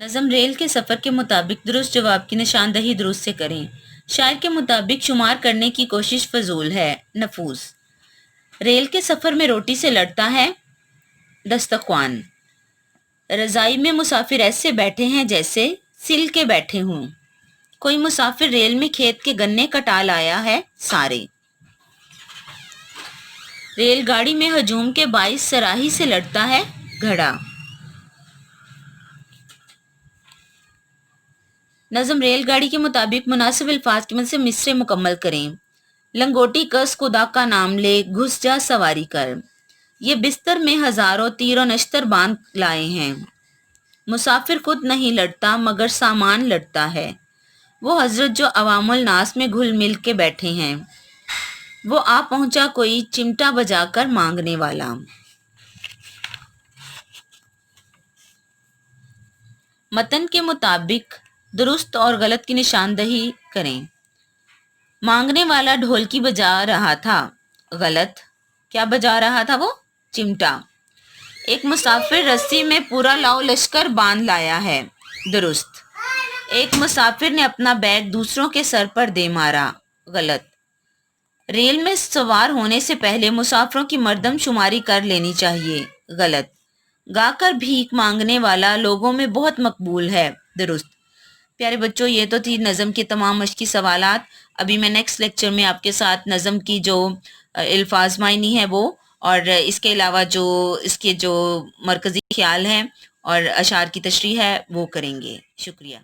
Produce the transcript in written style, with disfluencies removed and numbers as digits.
نظم ریل کے سفر کے مطابق درست جواب کی نشاندہی درست سے کریں۔ شاعر کے مطابق شمار کرنے کی کوشش فضول ہے، نفوذ۔ ریل کے سفر میں روٹی سے لڑتا ہے، دسترخوان۔ رضائی میں مسافر ایسے بیٹھے ہیں جیسے سل کے بیٹھے ہوں۔ کوئی مسافر ریل میں کھیت کے گنے کٹا لایا ہے، سارے۔ ریل گاڑی میں ہجوم کے باعث صراحی سے لڑتا ہے، گھڑا۔ نظم ریل گاڑی کے مطابق مناسب الفاظ کی مدد سے مصرعے مکمل کریں۔ لنگوٹی کس خدا کا نام لے، گھس جا سواری کر۔ یہ بستر میں ہزاروں تیر و نشتر باندھ لائے ہیں۔ مسافر خود نہیں لڑتا مگر سامان لڑتا ہے۔ وہ حضرت جو عوام الناس میں گھل مل کے بیٹھے ہیں۔ وہ آ پہنچا کوئی چمٹا بجا کر مانگنے والا۔ متن کے مطابق درست اور غلط کی نشاندہی کریں۔ مانگنے والا ڈھولکی بجا رہا تھا، غلط۔ کیا بجا رہا تھا وہ؟ چمٹا۔ ایک مسافر رسی میں پورا لاؤ لشکر باندھ لایا ہے، درست۔ ایک مسافر نے اپنا بیگ دوسروں کے سر پر دے مارا، غلط۔ ریل میں سوار ہونے سے پہلے مسافروں کی مردم شماری کر لینی چاہیے، غلط۔ گا کر بھیک مانگنے والا لوگوں میں بہت مقبول ہے، درست۔ پیارے بچوں، یہ تو تھی نظم کے تمام مشقی سوالات۔ ابھی میں نیکسٹ لیکچر میں آپ کے ساتھ نظم کی جو الفاظ معنی ہے وہ، اور اس کے علاوہ جو اس کے جو مرکزی خیال ہیں اور اشعار کی تشریح ہے وہ کریں گے۔ شکریہ۔